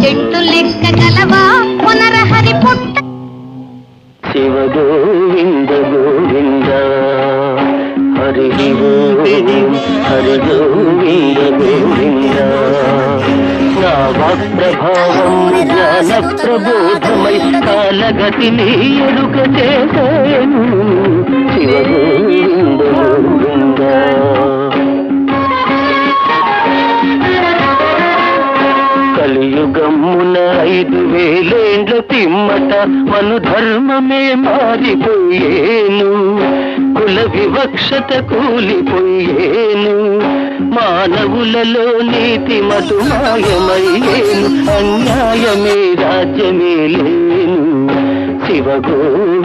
చెట్టు లెక్క గలవా పునరహరి పుట్ట శివ గోవింద గోవింద హరి హరి గోవింద గోవింద నా వాక్ప్రభావం జ్ఞాన ప్రబోధమై కాలగతిని ఎరుక చేసేను శివ గోవింద గోవింద కలియుగమున 5000 పిమ్మట మను ధర్మమే మారిపోయేను కుల వివక్షత కూలిపోయేను మానవులలో నీతి మతు మాయమయ్యేను అన్యాయమే రాజ్యమే లేను శివ గోవింద